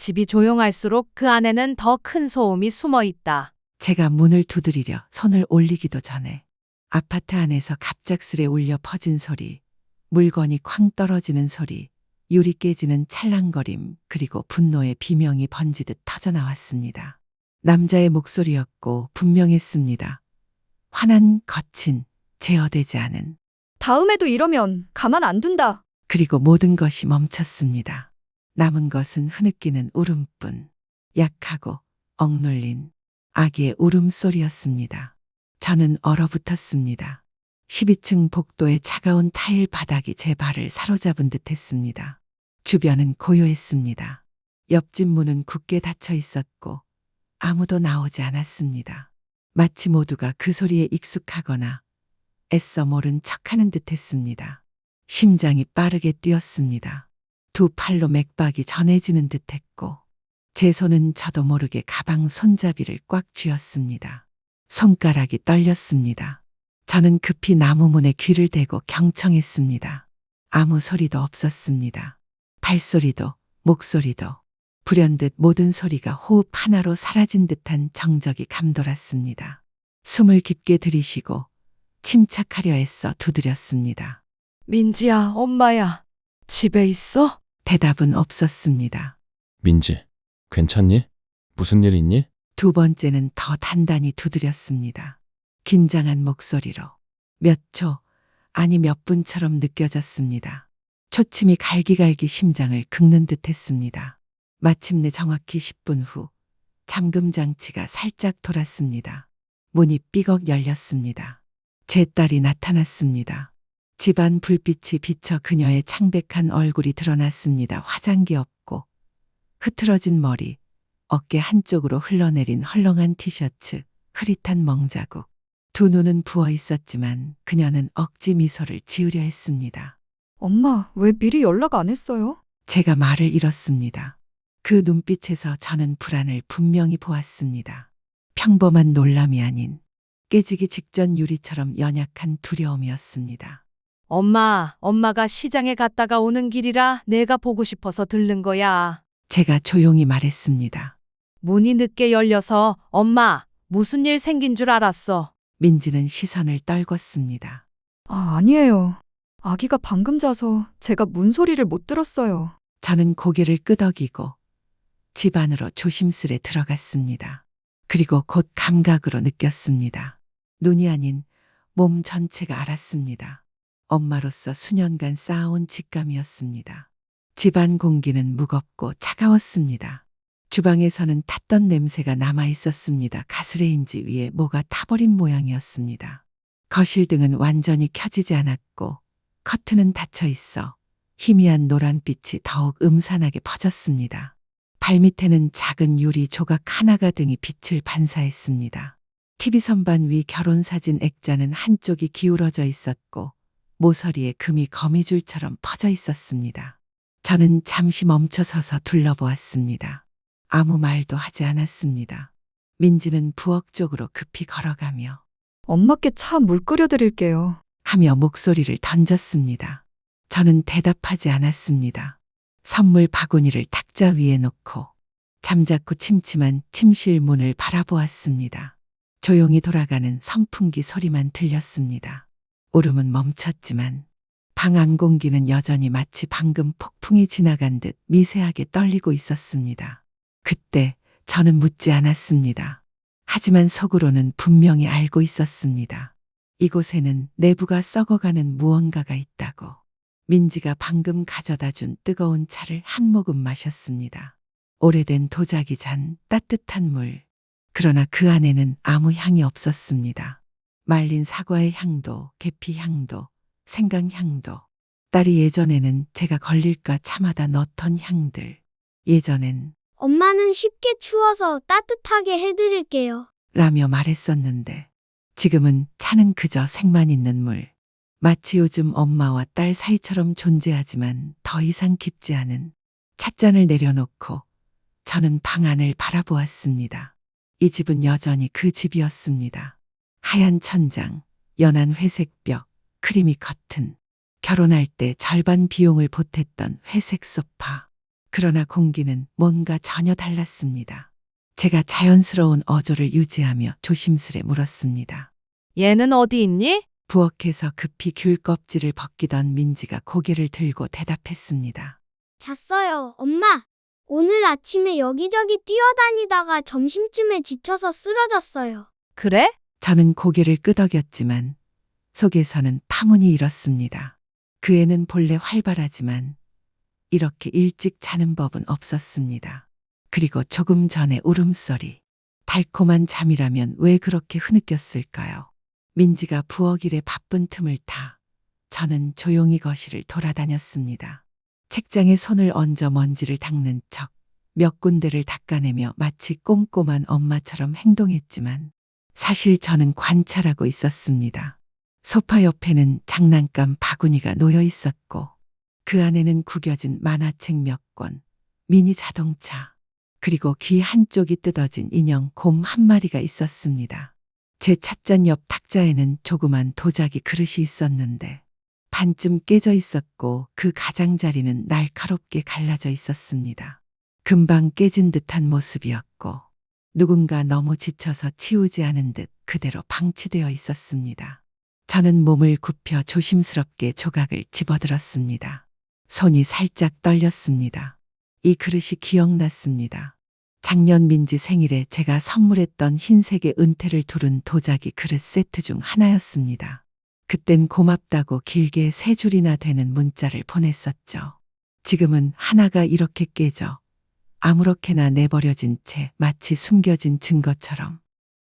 집이 조용할수록 그 안에는 더 큰 소음이 숨어 있다. 제가 문을 두드리려 손을 올리기도 전에 아파트 안에서 갑작스레 울려 퍼진 소리, 물건이 쾅 떨어지는 소리, 유리 깨지는 찰랑거림, 그리고 분노의 비명이 번지듯 터져나왔습니다. 남자의 목소리였고 분명했습니다. 환한, 거친, 제어되지 않은. 다음에도 이러면 가만 안 둔다. 그리고 모든 것이 멈췄습니다. 남은 것은 흐느끼는 울음뿐. 약하고 억눌린 아기의 울음소리였습니다. 저는 얼어붙었습니다. 12층 복도의 차가운 타일 바닥이 제 발을 사로잡은 듯 했습니다. 주변은 고요했습니다. 옆집 문은 굳게 닫혀 있었고 아무도 나오지 않았습니다. 마치 모두가 그 소리에 익숙하거나 애써 모른 척하는 듯 했습니다. 심장이 빠르게 뛰었습니다. 두 팔로 맥박이 전해지는 듯 했고 제 손은 저도 모르게 가방 손잡이를 꽉 쥐었습니다. 손가락이 떨렸습니다. 저는 급히 나무 문에 귀를 대고 경청했습니다. 아무 소리도 없었습니다. 발소리도 목소리도 불현듯 모든 소리가 호흡 하나로 사라진 듯한 정적이 감돌았습니다. 숨을 깊게 들이쉬고 침착하려 애써 두드렸습니다. 민지야, 엄마야. 집에 있어? 대답은 없었습니다. 민지, 괜찮니? 무슨 일 있니? 두 번째는 더 단단히 두드렸습니다. 긴장한 목소리로 몇 초, 아니 몇 분처럼 느껴졌습니다. 초침이 갈기갈기 심장을 긁는 듯 했습니다. 마침내 정확히 10분 후 잠금 장치가 살짝 돌았습니다. 문이 삐걱 열렸습니다. 제 딸이 나타났습니다. 집안 불빛이 비쳐 그녀의 창백한 얼굴이 드러났습니다. 화장기 없고 흐트러진 머리, 어깨 한쪽으로 흘러내린 헐렁한 티셔츠, 흐릿한 멍자국. 두 눈은 부어 있었지만 그녀는 억지 미소를 지으려 했습니다. 엄마, 왜 미리 연락 안 했어요? 제가 말을 잃었습니다. 그 눈빛에서 저는 불안을 분명히 보았습니다. 평범한 놀람이 아닌 깨지기 직전 유리처럼 연약한 두려움이었습니다. 엄마가 시장에 갔다가 오는 길이라 내가 보고 싶어서 들른 거야. 제가 조용히 말했습니다. 문이 늦게 열려서 엄마, 무슨 일 생긴 줄 알았어. 민지는 시선을 떨궜습니다. 아니에요. 아기가 방금 자서 제가 문소리를 못 들었어요. 저는 고개를 끄덕이고 집 안으로 조심스레 들어갔습니다. 그리고 곧 감각으로 느꼈습니다. 눈이 아닌 몸 전체가 알았습니다. 엄마로서 수년간 쌓아온 직감이었습니다. 집안 공기는 무겁고 차가웠습니다. 주방에서는 탔던 냄새가 남아 있었습니다. 가스레인지 위에 뭐가 타버린 모양이었습니다. 거실 등은 완전히 켜지지 않았고 커튼은 닫혀 있어 희미한 노란빛이 더욱 음산하게 퍼졌습니다. 발밑에는 작은 유리 조각 하나가 등이 빛을 반사했습니다. TV 선반 위 결혼사진 액자는 한쪽이 기울어져 있었고 모서리에 금이 거미줄처럼 퍼져 있었습니다. 저는 잠시 멈춰서서 둘러보았습니다. 아무 말도 하지 않았습니다. 민지는 부엌 쪽으로 급히 걸어가며 엄마께 차 물 끓여드릴게요. 하며 목소리를 던졌습니다. 저는 대답하지 않았습니다. 선물 바구니를 탁자 위에 놓고 잠자코 침침한 침실 문을 바라보았습니다. 조용히 돌아가는 선풍기 소리만 들렸습니다. 울음은 멈췄지만 방 안 공기는 여전히 마치 방금 폭풍이 지나간 듯 미세하게 떨리고 있었습니다. 그때 저는 묻지 않았습니다. 하지만 속으로는 분명히 알고 있었습니다. 이곳에는 내부가 썩어가는 무언가가 있다고. 민지가 방금 가져다 준 뜨거운 차를 한 모금 마셨습니다. 오래된 도자기 잔, 따뜻한 물. 그러나 그 안에는 아무 향이 없었습니다. 말린 사과의 향도, 계피 향도, 생강 향도. 딸이 예전에는 제가 걸릴까 참아다 넣던 향들. 예전엔 엄마는 쉽게 추워서 따뜻하게 해드릴게요. 라며 말했었는데 지금은 차는 그저 색만 있는 물. 마치 요즘 엄마와 딸 사이처럼 존재하지만 더 이상 깊지 않은. 찻잔을 내려놓고 저는 방 안을 바라보았습니다. 이 집은 여전히 그 집이었습니다. 하얀 천장, 연한 회색 벽, 크리미 커튼. 결혼할 때 절반 비용을 보탰던 회색 소파. 그러나 공기는 뭔가 전혀 달랐습니다. 제가 자연스러운 어조를 유지하며 조심스레 물었습니다. 얘는 어디 있니? 부엌에서 급히 귤 껍질을 벗기던 민지가 고개를 들고 대답했습니다. 잤어요, 엄마. 오늘 아침에 여기저기 뛰어다니다가 점심쯤에 지쳐서 쓰러졌어요. 그래? 저는 고개를 끄덕였지만 속에서는 파문이 일었습니다. 그 애는 본래 활발하지만 이렇게 일찍 자는 법은 없었습니다. 그리고 조금 전에 울음소리, 달콤한 잠이라면 왜 그렇게 흐느꼈을까요? 민지가 부엌 일에 바쁜 틈을 타 저는 조용히 거실을 돌아다녔습니다. 책장에 손을 얹어 먼지를 닦는 척 몇 군데를 닦아내며 마치 꼼꼼한 엄마처럼 행동했지만 사실 저는 관찰하고 있었습니다. 소파 옆에는 장난감 바구니가 놓여 있었고 그 안에는 구겨진 만화책 몇 권, 미니 자동차, 그리고 귀 한쪽이 뜯어진 인형 곰 한 마리가 있었습니다. 제 찻잔 옆 탁자에는 조그만 도자기 그릇이 있었는데 반쯤 깨져 있었고 그 가장자리는 날카롭게 갈라져 있었습니다. 금방 깨진 듯한 모습이었고 누군가 너무 지쳐서 치우지 않은 듯 그대로 방치되어 있었습니다. 저는 몸을 굽혀 조심스럽게 조각을 집어들었습니다. 손이 살짝 떨렸습니다. 이 그릇이 기억났습니다. 작년 민지 생일에 제가 선물했던 흰색의 은태를 두른 도자기 그릇 세트 중 하나였습니다. 그땐 고맙다고 길게 3줄이나 되는 문자를 보냈었죠. 지금은 하나가 이렇게 깨져 아무렇게나 내버려진 채 마치 숨겨진 증거처럼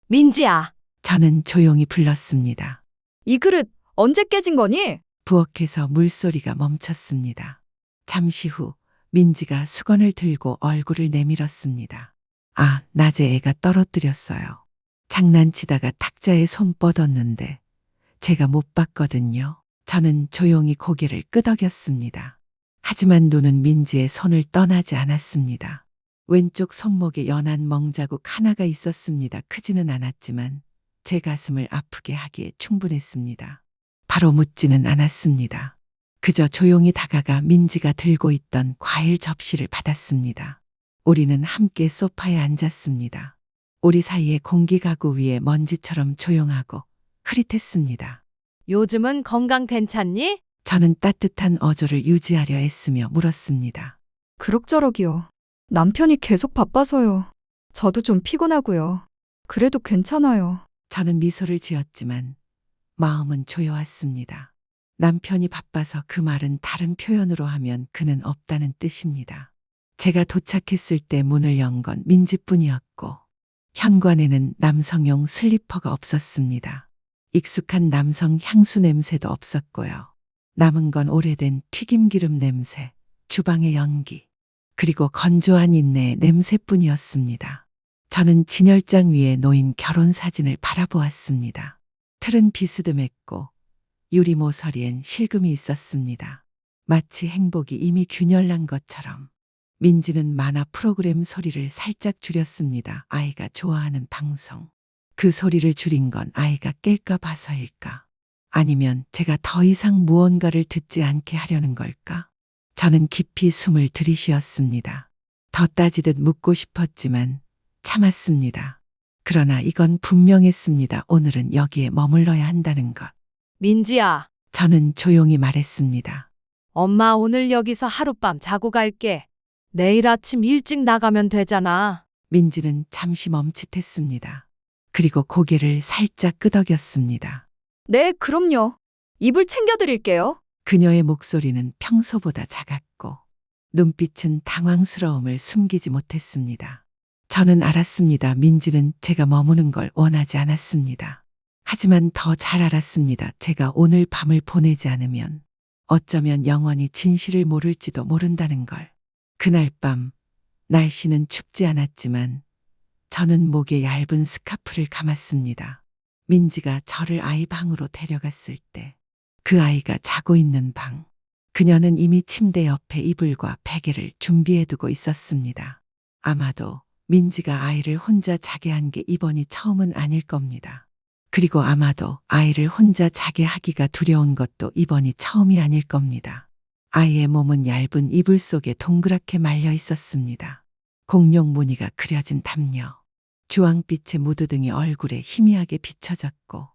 민지야. 저는 조용히 불렀습니다. 이 그릇 언제 깨진 거니? 부엌에서 물소리가 멈췄습니다. 잠시 후 민지가 수건을 들고 얼굴을 내밀었습니다. 아, 낮에 애가 떨어뜨렸어요. 장난치다가 탁자에 손 뻗었는데 제가 못 봤거든요. 저는 조용히 고개를 끄덕였습니다. 하지만 눈은 민지의 손을 떠나지 않았습니다. 왼쪽 손목에 연한 멍자국 하나가 있었습니다. 크지는 않았지만 제 가슴을 아프게 하기에 충분했습니다. 바로 묻지는 않았습니다. 그저 조용히 다가가 민지가 들고 있던 과일 접시를 받았습니다. 우리는 함께 소파에 앉았습니다. 우리 사이의 공기 가구 위에 먼지처럼 조용하고 흐릿했습니다. 요즘은 건강 괜찮니? 저는 따뜻한 어조를 유지하려 애쓰며 물었습니다. 그럭저럭이요. 남편이 계속 바빠서요. 저도 좀 피곤하고요. 그래도 괜찮아요. 저는 미소를 지었지만 마음은 조여왔습니다. 남편이 바빠서 그 말은 다른 표현으로 하면 그는 없다는 뜻입니다. 제가 도착했을 때 문을 연 건 민지뿐이었고 현관에는 남성용 슬리퍼가 없었습니다. 익숙한 남성 향수 냄새도 없었고요. 남은 건 오래된 튀김기름 냄새, 주방의 연기, 그리고 건조한 인내의 냄새뿐이었습니다. 저는 진열장 위에 놓인 결혼 사진을 바라보았습니다. 틀은 비스듬했고 유리 모서리엔 실금이 있었습니다. 마치 행복이 이미 균열난 것처럼. 민지는 만화 프로그램 소리를 살짝 줄였습니다. 아이가 좋아하는 방송. 그 소리를 줄인 건 아이가 깰까 봐서일까? 아니면 제가 더 이상 무언가를 듣지 않게 하려는 걸까? 저는 깊이 숨을 들이쉬었습니다. 더 따지듯 묻고 싶었지만 참았습니다. 그러나 이건 분명했습니다. 오늘은 여기에 머물러야 한다는 것. 민지야. 저는 조용히 말했습니다. 엄마 오늘 여기서 하룻밤 자고 갈게. 내일 아침 일찍 나가면 되잖아. 민지는 잠시 멈칫했습니다. 그리고 고개를 살짝 끄덕였습니다. 네, 그럼요. 이불 챙겨드릴게요. 그녀의 목소리는 평소보다 작았고 눈빛은 당황스러움을 숨기지 못했습니다. 저는 알았습니다. 민지는 제가 머무는 걸 원하지 않았습니다. 하지만 더 잘 알았습니다. 제가 오늘 밤을 보내지 않으면 어쩌면 영원히 진실을 모를지도 모른다는 걸. 그날 밤 날씨는 춥지 않았지만 저는 목에 얇은 스카프를 감았습니다. 민지가 저를 아이 방으로 데려갔을 때 그 아이가 자고 있는 방. 그녀는 이미 침대 옆에 이불과 베개를 준비해두고 있었습니다. 아마도 민지가 아이를 혼자 자게 한 게 이번이 처음은 아닐 겁니다. 그리고 아마도 아이를 혼자 자게 하기가 두려운 것도 이번이 처음이 아닐 겁니다. 아이의 몸은 얇은 이불 속에 동그랗게 말려 있었습니다. 공룡 무늬가 그려진 담요. 주황빛의 무드등이 얼굴에 희미하게 비춰졌고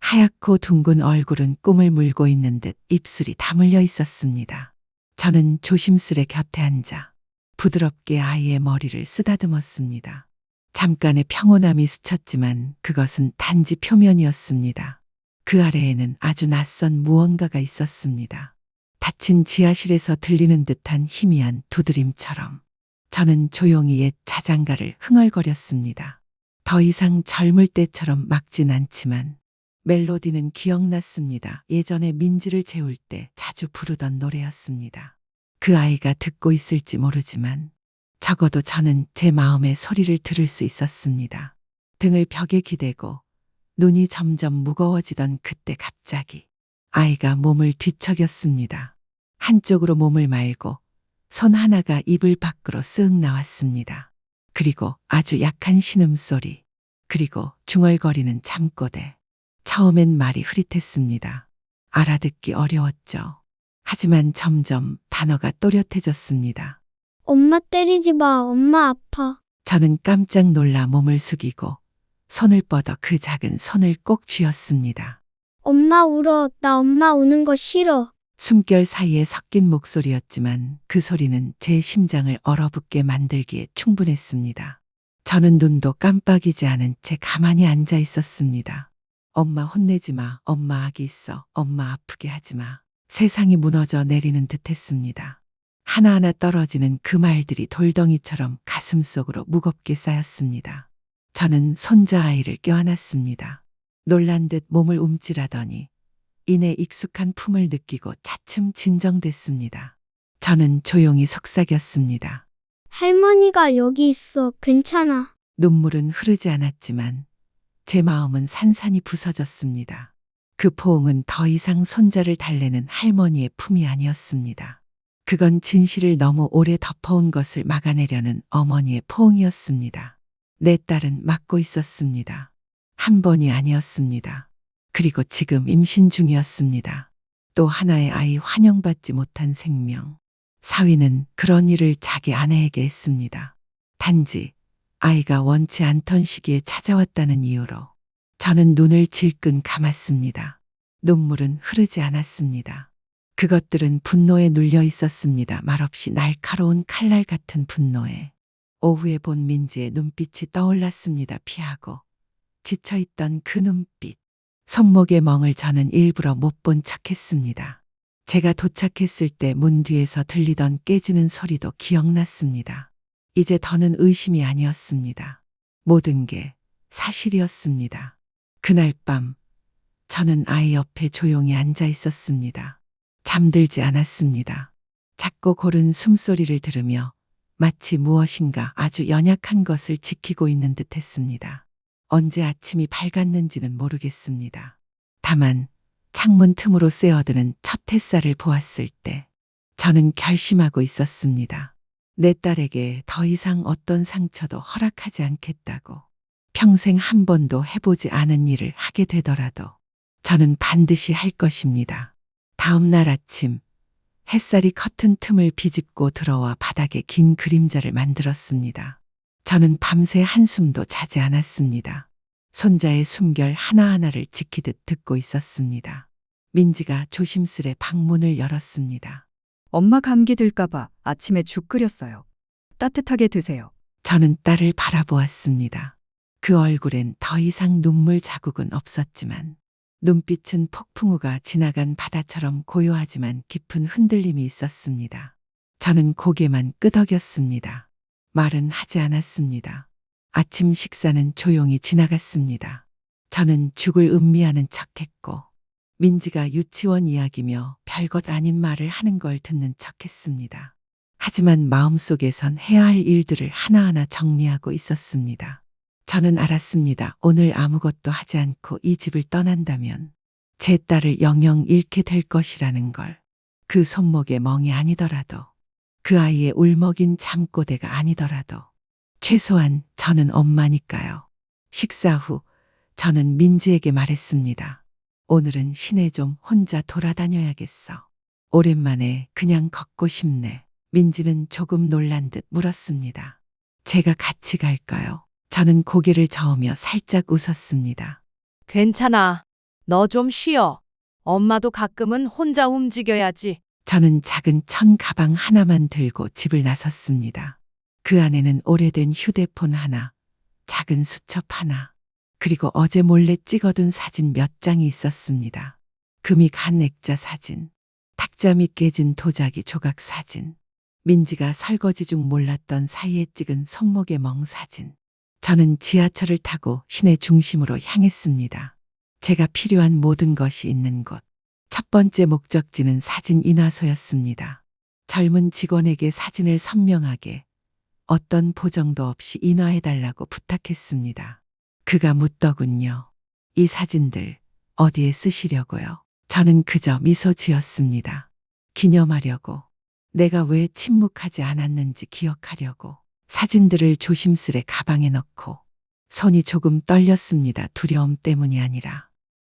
하얗고 둥근 얼굴은 꿈을 물고 있는 듯 입술이 다물려 있었습니다. 저는 조심스레 곁에 앉아 부드럽게 아이의 머리를 쓰다듬었습니다. 잠깐의 평온함이 스쳤지만 그것은 단지 표면이었습니다. 그 아래에는 아주 낯선 무언가가 있었습니다. 닫힌 지하실에서 들리는 듯한 희미한 두드림처럼 저는 조용히 옛 자장가를 흥얼거렸습니다. 더 이상 젊을 때처럼 막진 않지만 멜로디는 기억났습니다. 예전에 민지를 재울 때 자주 부르던 노래였습니다. 그 아이가 듣고 있을지 모르지만 적어도 저는 제 마음의 소리를 들을 수 있었습니다. 등을 벽에 기대고 눈이 점점 무거워지던 그때 갑자기 아이가 몸을 뒤척였습니다. 한쪽으로 몸을 말고 손 하나가 이불 밖으로 쓱 나왔습니다. 그리고 아주 약한 신음소리, 그리고 중얼거리는 잠꼬대. 처음엔 말이 흐릿했습니다. 알아듣기 어려웠죠. 하지만 점점 단어가 또렷해졌습니다. 엄마 때리지 마. 엄마 아파. 저는 깜짝 놀라 몸을 숙이고 손을 뻗어 그 작은 손을 꼭 쥐었습니다. 엄마 울어. 나 엄마 우는 거 싫어. 숨결 사이에 섞인 목소리였지만 그 소리는 제 심장을 얼어붙게 만들기에 충분했습니다. 저는 눈도 깜빡이지 않은 채 가만히 앉아 있었습니다. 엄마 혼내지 마. 엄마 악이 있어. 엄마 아프게 하지 마. 세상이 무너져 내리는 듯했습니다. 하나하나 떨어지는 그 말들이 돌덩이처럼 가슴속으로 무겁게 쌓였습니다. 저는 손자 아이를 껴안았습니다. 놀란 듯 몸을 움찔하더니 이내 익숙한 품을 느끼고 차츰 진정됐습니다. 저는 조용히 속삭였습니다. 할머니가 여기 있어. 괜찮아. 눈물은 흐르지 않았지만 제 마음은 산산이 부서졌습니다. 그 포옹은 더 이상 손자를 달래는 할머니의 품이 아니었습니다. 그건 진실을 너무 오래 덮어온 것을 막아내려는 어머니의 포옹이었습니다. 내 딸은 맞고 있었습니다. 한 번이 아니었습니다. 그리고 지금 임신 중이었습니다. 또 하나의 아이 환영받지 못한 생명. 사위는 그런 일을 자기 아내에게 했습니다. 단지 아이가 원치 않던 시기에 찾아왔다는 이유로 저는 눈을 질끈 감았습니다. 눈물은 흐르지 않았습니다. 그것들은 분노에 눌려 있었습니다. 말없이 날카로운 칼날 같은 분노에. 오후에 본 민지의 눈빛이 떠올랐습니다. 피하고 지쳐있던 그 눈빛. 손목의 멍을 저는 일부러 못 본 척했습니다. 제가 도착했을 때 문 뒤에서 들리던 깨지는 소리도 기억났습니다. 이제 더는 의심이 아니었습니다. 모든 게 사실이었습니다. 그날 밤 저는 아이 옆에 조용히 앉아 있었습니다. 잠들지 않았습니다. 작고 고른 숨소리를 들으며 마치 무엇인가 아주 연약한 것을 지키고 있는 듯 했습니다. 언제 아침이 밝았는지는 모르겠습니다. 다만 창문 틈으로 쐬어드는 첫 햇살을 보았을 때 저는 결심하고 있었습니다. 내 딸에게 더 이상 어떤 상처도 허락하지 않겠다고. 평생 한 번도 해보지 않은 일을 하게 되더라도 저는 반드시 할 것입니다. 다음 날 아침 햇살이 커튼 틈을 비집고 들어와 바닥에 긴 그림자를 만들었습니다. 저는 밤새 한숨도 자지 않았습니다. 손자의 숨결 하나하나를 지키듯 듣고 있었습니다. 민지가 조심스레 방문을 열었습니다. 엄마 감기 들까봐 아침에 죽 끓였어요. 따뜻하게 드세요. 저는 딸을 바라보았습니다. 그 얼굴엔 더 이상 눈물 자국은 없었지만 눈빛은 폭풍우가 지나간 바다처럼 고요하지만 깊은 흔들림이 있었습니다. 저는 고개만 끄덕였습니다. 말은 하지 않았습니다. 아침 식사는 조용히 지나갔습니다. 저는 죽을 음미하는 척했고 민지가 유치원 이야기며 별것 아닌 말을 하는 걸 듣는 척했습니다. 하지만 마음속에선 해야 할 일들을 하나하나 정리하고 있었습니다. 저는 알았습니다. 오늘 아무것도 하지 않고 이 집을 떠난다면 제 딸을 영영 잃게 될 것이라는 걸. 그 손목의 멍이 아니더라도, 그 아이의 울먹인 잠꼬대가 아니더라도 최소한 저는 엄마니까요. 식사 후 저는 민지에게 말했습니다. 오늘은 시내 좀 혼자 돌아다녀야겠어. 오랜만에 그냥 걷고 싶네. 민지는 조금 놀란 듯 물었습니다. 제가 같이 갈까요? 저는 고개를 저으며 살짝 웃었습니다. 괜찮아. 너 좀 쉬어. 엄마도 가끔은 혼자 움직여야지. 저는 작은 천 가방 하나만 들고 집을 나섰습니다. 그 안에는 오래된 휴대폰 하나, 작은 수첩 하나, 그리고 어제 몰래 찍어둔 사진 몇 장이 있었습니다. 금이 간 액자 사진, 탁자미 깨진 도자기 조각 사진, 민지가 설거지 중 몰랐던 사이에 찍은 손목의 멍 사진. 저는 지하철을 타고 시내 중심으로 향했습니다. 제가 필요한 모든 것이 있는 곳. 첫 번째 목적지는 사진 인화소였습니다. 젊은 직원에게 사진을 선명하게 어떤 보정도 없이 인화해달라고 부탁했습니다. 그가 묻더군요. 이 사진들 어디에 쓰시려고요? 저는 그저 미소 지었습니다. 기념하려고. 내가 왜 침묵하지 않았는지 기억하려고. 사진들을 조심스레 가방에 넣고 손이 조금 떨렸습니다. 두려움 때문이 아니라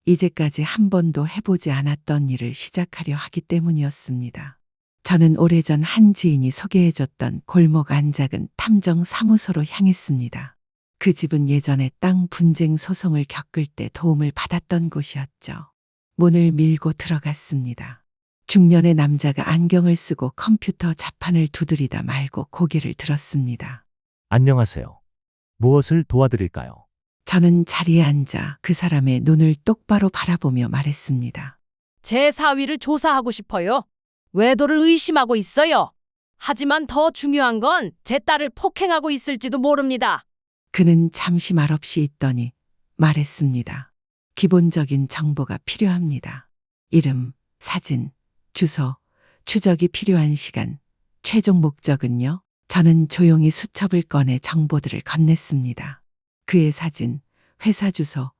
이제까지 한 번도 해보지 않았던 일을 시작하려 하기 때문이었습니다. 저는 오래전 한 지인이 소개해줬던 골목 안작은 탐정 사무소로 향했습니다. 그 집은 예전에 땅 분쟁 소송을 겪을 때 도움을 받았던 곳이었죠. 문을 밀고 들어갔습니다. 중년의 남자가 안경을 쓰고 컴퓨터 자판을 두드리다 말고 고개를 들었습니다. 안녕하세요. 무엇을 도와드릴까요? 저는 자리에 앉아 그 사람의 눈을 똑바로 바라보며 말했습니다. 제 사위를 조사하고 싶어요. 외도를 의심하고 있어요. 하지만 더 중요한 건 제 딸을 폭행하고 있을지도 모릅니다. 그는 잠시 말없이 있더니 말했습니다. 기본적인 정보가 필요합니다. 이름, 사진, 주소, 추적이 필요한 시간, 최종 목적은요? 저는 조용히 수첩을 꺼내 정보들을 건넸습니다. 그의 사진, 회사 주소,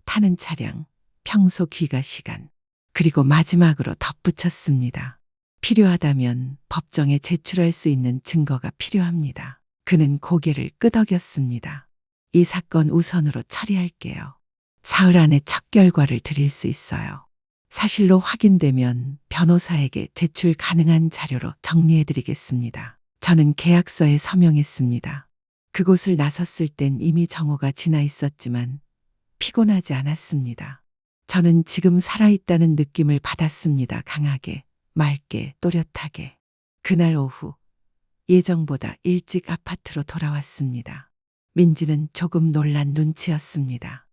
타는 차량, 평소 귀가 시간, 그리고 마지막으로 덧붙였습니다. 필요하다면 법정에 제출할 수 있는 증거가 필요합니다. 그는 고개를 끄덕였습니다. 이 사건 우선으로 처리할게요. 사흘 안에 첫 결과를 드릴 수 있어요. 사실로 확인되면 변호사에게 제출 가능한 자료로 정리해드리겠습니다. 저는 계약서에 서명했습니다. 그곳을 나섰을 땐 이미 정오가 지나 있었지만 피곤하지 않았습니다. 저는 지금 살아있다는 느낌을 받았습니다. 강하게, 맑게, 또렷하게. 그날 오후 예정보다 일찍 아파트로 돌아왔습니다. 민지는 조금 놀란 눈치였습니다.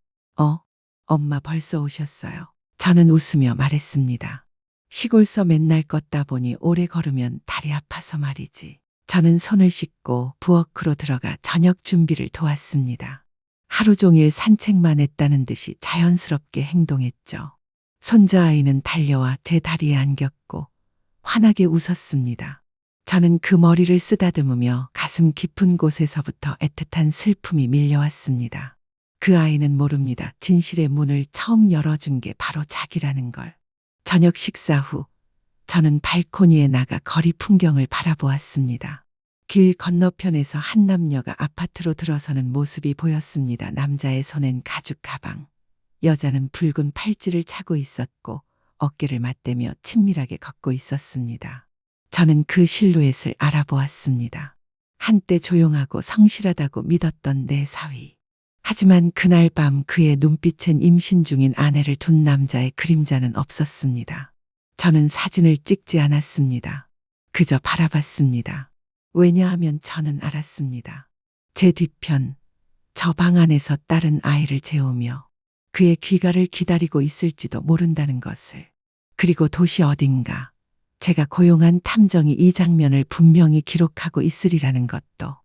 엄마 벌써 오셨어요. 저는 웃으며 말했습니다. 시골서 맨날 걷다 보니 오래 걸으면 다리 아파서 말이지. 저는 손을 씻고 부엌으로 들어가 저녁 준비를 도왔습니다. 하루 종일 산책만 했다는 듯이 자연스럽게 행동했죠. 손자아이는 달려와 제 다리에 안겼고 환하게 웃었습니다. 저는 그 머리를 쓰다듬으며 가슴 깊은 곳에서부터 애틋한 슬픔이 밀려왔습니다. 그 아이는 모릅니다. 진실의 문을 처음 열어준 게 바로 자기라는 걸. 저녁 식사 후 저는 발코니에 나가 거리 풍경을 바라보았습니다. 길 건너편에서 한 남녀가 아파트로 들어서는 모습이 보였습니다. 남자의 손엔 가죽 가방, 여자는 붉은 팔찌를 차고 있었고 어깨를 맞대며 친밀하게 걷고 있었습니다. 저는 그 실루엣을 알아보았습니다. 한때 조용하고 성실하다고 믿었던 내 사위. 하지만 그날 밤 그의 눈빛엔 임신 중인 아내를 둔 남자의 그림자는 없었습니다. 저는 사진을 찍지 않았습니다. 그저 바라봤습니다. 왜냐하면 저는 알았습니다. 제 뒤편, 저 방 안에서 딸은 아이를 재우며 그의 귀가를 기다리고 있을지도 모른다는 것을. 그리고 도시 어딘가 제가 고용한 탐정이 이 장면을 분명히 기록하고 있으리라는 것도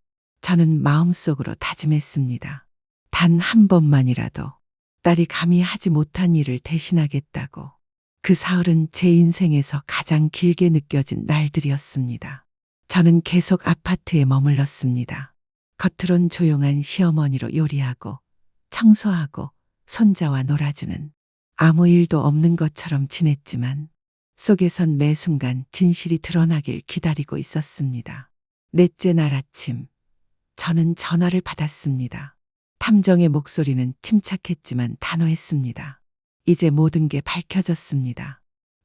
저는 마음속으로 다짐했습니다. 단 한 번만이라도 딸이 감히 하지 못한 일을 대신하겠다고. 그 사흘은 제 인생에서 가장 길게 느껴진 날들이었습니다. 저는 계속 아파트에 머물렀습니다. 겉으론 조용한 시어머니로 요리하고 청소하고 손자와 놀아주는 아무 일도 없는 것처럼 지냈지만 속에선 매 순간 진실이 드러나길 기다리고 있었습니다. 넷째 날 아침 저는 전화를 받았습니다. 탐정의 목소리는 침착했지만 단호했습니다. 이제 모든 게 밝혀졌습니다.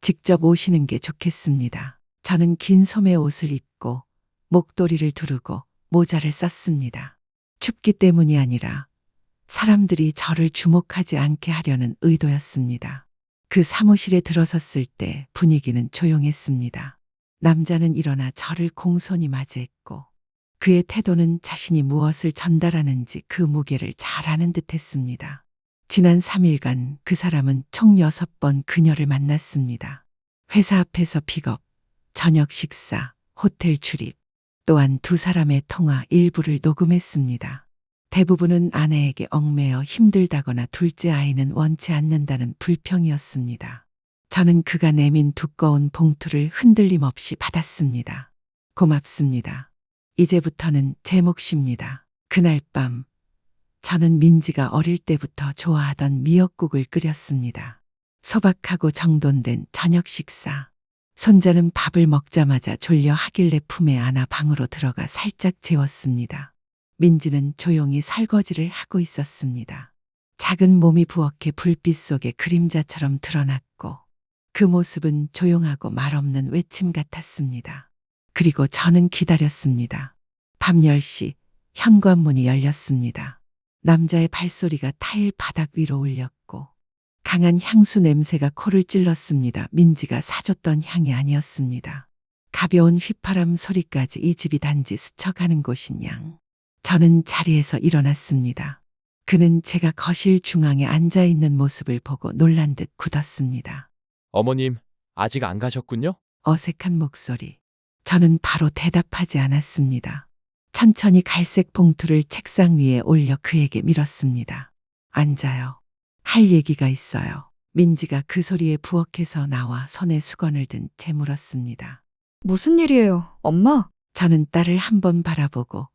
직접 오시는 게 좋겠습니다. 저는 긴 소매 옷을 입고 목도리를 두르고 모자를 썼습니다. 춥기 때문이 아니라 사람들이 저를 주목하지 않게 하려는 의도였습니다. 그 사무실에 들어섰을 때 분위기는 조용했습니다. 남자는 일어나 저를 공손히 맞이했고 그의 태도는 자신이 무엇을 전달하는지 그 무게를 잘 아는 듯 했습니다. 지난 3일간 그 사람은 총 6번 그녀를 만났습니다. 회사 앞에서 픽업, 저녁 식사, 호텔 출입, 또한 두 사람의 통화 일부를 녹음했습니다. 대부분은 아내에게 얽매여 힘들다거나 둘째 아이는 원치 않는다는 불평이었습니다. 저는 그가 내민 두꺼운 봉투를 흔들림 없이 받았습니다. 고맙습니다. 이제부터는 제 몫입니다. 그날 밤 저는 민지가 어릴 때부터 좋아하던 미역국을 끓였습니다. 소박하고 정돈된 저녁 식사. 손자는 밥을 먹자마자 졸려 하길래 품에 안아 방으로 들어가 살짝 재웠습니다. 민지는 조용히 설거지를 하고 있었습니다. 작은 몸이 부엌의 불빛 속에 그림자처럼 드러났고 그 모습은 조용하고 말없는 외침 같았습니다. 그리고 저는 기다렸습니다. 밤 10시 현관문이 열렸습니다. 남자의 발소리가 타일 바닥 위로 울렸고 강한 향수 냄새가 코를 찔렀습니다. 민지가 사줬던 향이 아니었습니다. 가벼운 휘파람 소리까지 이 집이 단지 스쳐가는 곳인 양. 저는 자리에서 일어났습니다. 그는 제가 거실 중앙에 앉아 있는 모습을 보고 놀란 듯 굳었습니다. 어머님, 아직 안 가셨군요? 어색한 목소리. 저는 바로 대답하지 않았습니다. 천천히 갈색 봉투를 책상 위에 올려 그에게 밀었습니다. 앉아요. 할 얘기가 있어요. 민지가 그 소리에 부엌에서 나와 손에 수건을 든 채 물었습니다. 무슨 일이에요, 엄마? 저는 딸을 한번 바라보고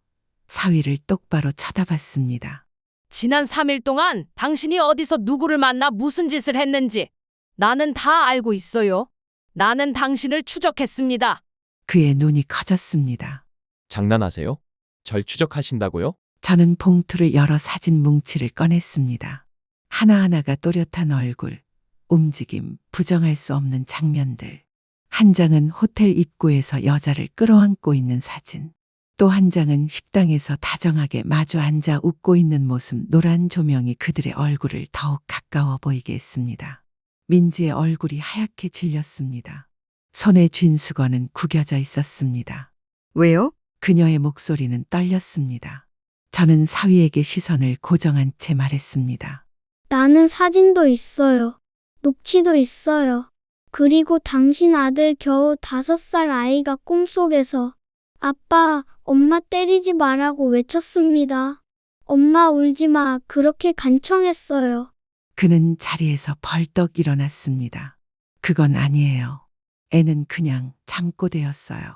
사위를 똑바로 쳐다봤습니다. 지난 3일 동안 당신이 어디서 누구를 만나 무슨 짓을 했는지 나는 다 알고 있어요. 나는 당신을 추적했습니다. 그의 눈이 커졌습니다. 장난하세요? 절 추적하신다고요? 저는 봉투를 열어 사진 뭉치를 꺼냈습니다. 하나하나가 또렷한 얼굴, 움직임, 부정할 수 없는 장면들. 한 장은 호텔 입구에서 여자를 끌어안고 있는 사진. 또 한 장은 식당에서 다정하게 마주 앉아 웃고 있는 모습. 노란 조명이 그들의 얼굴을 더욱 가까워 보이게 했습니다. 민지의 얼굴이 하얗게 질렸습니다. 손에 쥔 수건은 구겨져 있었습니다. 왜요? 그녀의 목소리는 떨렸습니다. 저는 사위에게 시선을 고정한 채 말했습니다. 나는 사진도 있어요. 녹취도 있어요. 그리고 당신 아들 겨우 5살 아이가 꿈속에서 아빠, 엄마 때리지 마라고 외쳤습니다. 엄마 울지 마. 그렇게 간청했어요. 그는 자리에서 벌떡 일어났습니다. 그건 아니에요. 애는 그냥 잠꼬대였어요.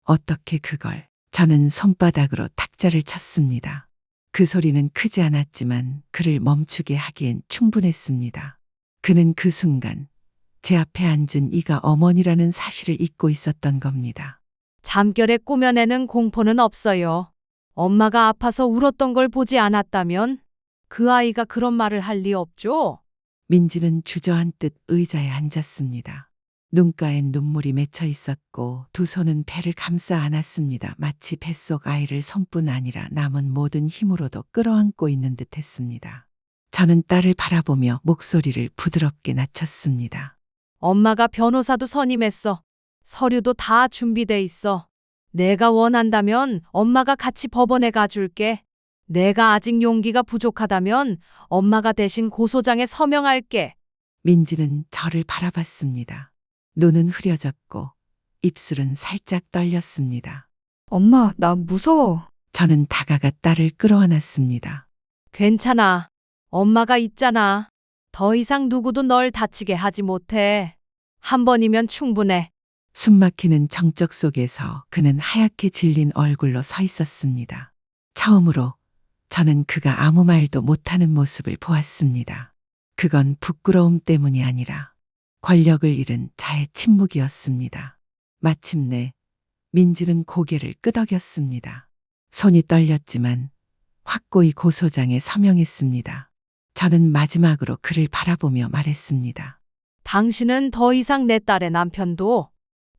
어떻게 그걸? 저는 손바닥으로 탁자를 쳤습니다. 그 소리는 크지 않았지만 그를 멈추게 하기엔 충분했습니다. 그는 그 순간 제 앞에 앉은 이가 어머니라는 사실을 잊고 있었던 겁니다. 잠결에 꾸며내는 공포는 없어요. 엄마가 아파서 울었던 걸 보지 않았다면 그 아이가 그런 말을 할 리 없죠. 민지는 주저앉듯 의자에 앉았습니다. 눈가엔 눈물이 맺혀 있었고 두 손은 배를 감싸 안았습니다. 마치 뱃속 아이를 손뿐 아니라 남은 모든 힘으로도 끌어안고 있는 듯 했습니다. 저는 딸을 바라보며 목소리를 부드럽게 낮췄습니다. 엄마가 변호사도 선임했어. 서류도 다 준비돼 있어. 내가 원한다면 엄마가 같이 법원에 가줄게. 내가 아직 용기가 부족하다면 엄마가 대신 고소장에 서명할게. 민지는 저를 바라봤습니다. 눈은 흐려졌고 입술은 살짝 떨렸습니다. 엄마, 나 무서워. 저는 다가가 딸을 끌어안았습니다. 괜찮아. 엄마가 있잖아. 더 이상 누구도 널 다치게 하지 못해. 한 번이면 충분해. 숨막히는 정적 속에서 그는 하얗게 질린 얼굴로 서 있었습니다. 처음으로 저는 그가 아무 말도 못하는 모습을 보았습니다. 그건 부끄러움 때문이 아니라 권력을 잃은 자의 침묵이었습니다. 마침내 민지는 고개를 끄덕였습니다. 손이 떨렸지만 확고히 고소장에 서명했습니다. 저는 마지막으로 그를 바라보며 말했습니다. 당신은 더 이상 내 딸의 남편도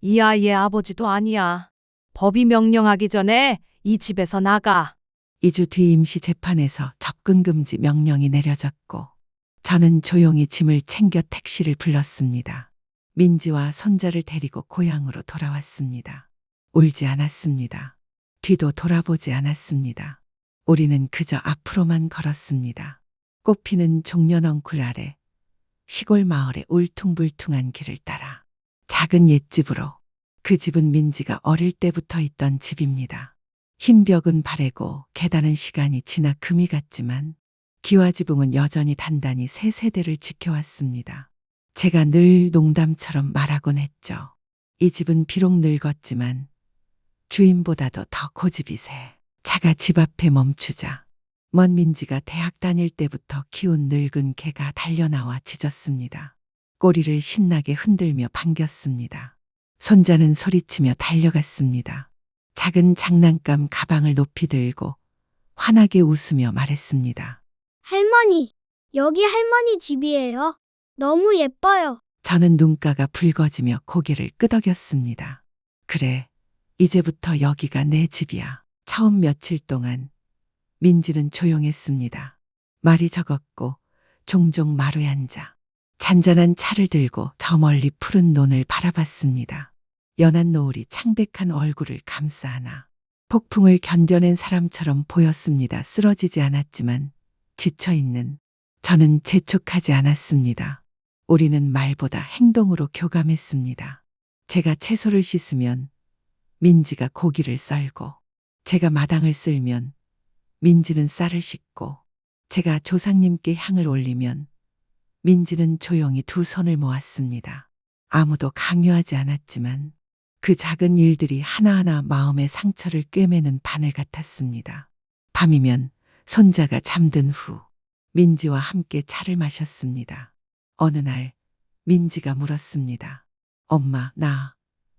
이 아이의 아버지도 아니야. 법이 명령하기 전에 이 집에서 나가. 2주 뒤 임시 재판에서 접근 금지 명령이 내려졌고 저는 조용히 짐을 챙겨 택시를 불렀습니다. 민지와 손자를 데리고 고향으로 돌아왔습니다. 울지 않았습니다. 뒤도 돌아보지 않았습니다. 우리는 그저 앞으로만 걸었습니다. 꽃피는 종려넝쿨 아래 시골 마을의 울퉁불퉁한 길을 따라 작은 옛집으로. 그 집은 민지가 어릴 때부터 있던 집입니다. 흰 벽은 바래고 계단은 시간이 지나 금이 갔지만 기와지붕은 여전히 단단히 세 세대를 지켜왔습니다. 제가 늘 농담처럼 말하곤 했죠. 이 집은 비록 늙었지만 주인보다도 더 고집이세. 차가 집 앞에 멈추자 먼 민지가 대학 다닐 때부터 키운 늙은 개가 달려나와 짖었습니다. 꼬리를 신나게 흔들며 반겼습니다. 손자는 소리치며 달려갔습니다. 작은 장난감 가방을 높이 들고 환하게 웃으며 말했습니다. 할머니, 여기 할머니 집이에요. 너무 예뻐요. 저는 눈가가 붉어지며 고개를 끄덕였습니다. 그래, 이제부터 여기가 내 집이야. 처음 며칠 동안 민지는 조용했습니다. 말이 적었고 종종 마루에 앉아 잔잔한 차를 들고 저 멀리 푸른 논을 바라봤습니다. 연한 노을이 창백한 얼굴을 감싸 안아 폭풍을 견뎌낸 사람처럼 보였습니다. 쓰러지지 않았지만 지쳐있는 저는 재촉하지 않았습니다. 우리는 말보다 행동으로 교감했습니다. 제가 채소를 씻으면 민지가 고기를 썰고, 제가 마당을 쓸면 민지는 쌀을 씻고, 제가 조상님께 향을 올리면 민지는 조용히 두 손을 모았습니다. 아무도 강요하지 않았지만 그 작은 일들이 하나하나 마음의 상처를 꿰매는 바늘 같았습니다. 밤이면 손자가 잠든 후 민지와 함께 차를 마셨습니다. 어느 날 민지가 물었습니다. 엄마, 나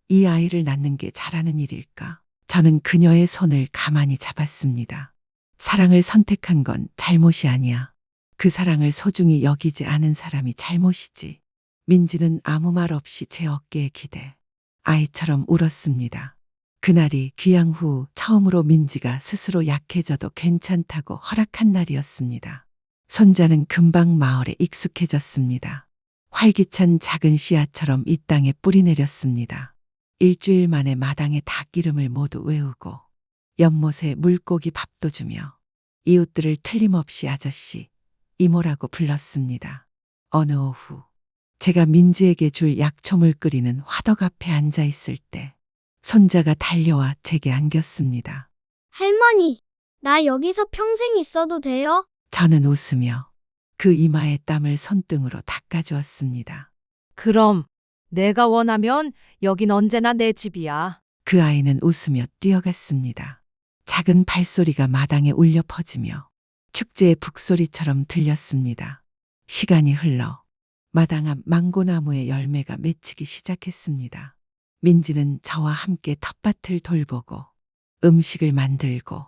이 아이를 낳는 게 잘하는 일일까? 저는 그녀의 손을 가만히 잡았습니다. 사랑을 선택한 건 잘못이 아니야. 그 사랑을 소중히 여기지 않은 사람이 잘못이지. 민지는 아무 말 없이 제 어깨에 기대 아이처럼 울었습니다. 그날이 귀양 후 처음으로 민지가 스스로 약해져도 괜찮다고 허락한 날이었습니다. 손자는 금방 마을에 익숙해졌습니다. 활기찬 작은 씨앗처럼 이 땅에 뿌리 내렸습니다. 일주일 만에 마당의 닭기름을 모두 외우고 연못에 물고기 밥도 주며 이웃들을 틀림없이 아저씨, 이모라고 불렀습니다. 어느 오후 제가 민지에게 줄 약초물 끓이는 화덕 앞에 앉아 있을 때 손자가 달려와 제게 안겼습니다. 할머니, 나 여기서 평생 있어도 돼요? 저는 웃으며 그 이마의 땀을 손등으로 닦아주었습니다. 그럼 내가 원하면 여긴 언제나 내 집이야. 그 아이는 웃으며 뛰어갔습니다. 작은 발소리가 마당에 울려 퍼지며 축제의 북소리처럼 들렸습니다. 시간이 흘러 마당 앞 망고나무의 열매가 맺히기 시작했습니다. 민지는 저와 함께 텃밭을 돌보고 음식을 만들고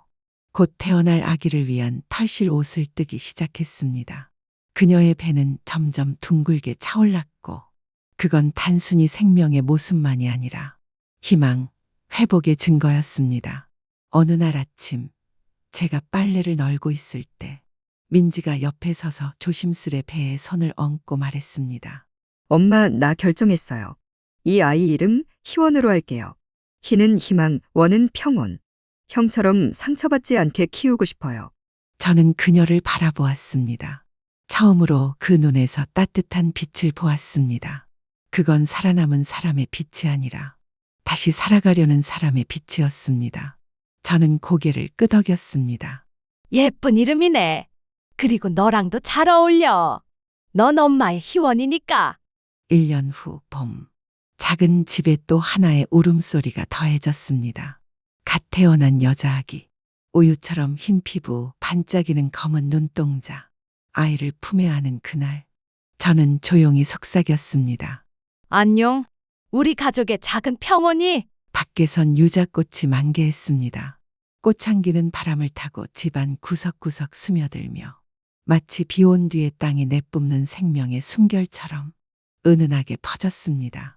곧 태어날 아기를 위한 털실 옷을 뜨기 시작했습니다. 그녀의 배는 점점 둥글게 차올랐고 그건 단순히 생명의 모습만이 아니라 희망, 회복의 증거였습니다. 어느 날 아침 제가 빨래를 널고 있을 때 민지가 옆에 서서 조심스레 배에 손을 얹고 말했습니다. 엄마, 나 결정했어요. 이 아이 이름 희원으로 할게요. 희는 희망, 원은 평온. 형처럼 상처받지 않게 키우고 싶어요. 저는 그녀를 바라보았습니다. 처음으로 그 눈에서 따뜻한 빛을 보았습니다. 그건 살아남은 사람의 빛이 아니라 다시 살아가려는 사람의 빛이었습니다. 저는 고개를 끄덕였습니다. 예쁜 이름이네. 그리고 너랑도 잘 어울려. 넌 엄마의 희원이니까. 1년 후 봄, 작은 집에 또 하나의 울음소리가 더해졌습니다. 갓 태어난 여자아기, 우유처럼 흰 피부, 반짝이는 검은 눈동자, 아이를 품에 안은 그날, 저는 조용히 속삭였습니다. 안녕. 우리 가족의 작은 평온이. 밖에선 유자꽃이 만개했습니다. 꽃향기는 바람을 타고 집안 구석구석 스며들며 마치 비온 뒤에 땅이 내뿜는 생명의 숨결처럼 은은하게 퍼졌습니다.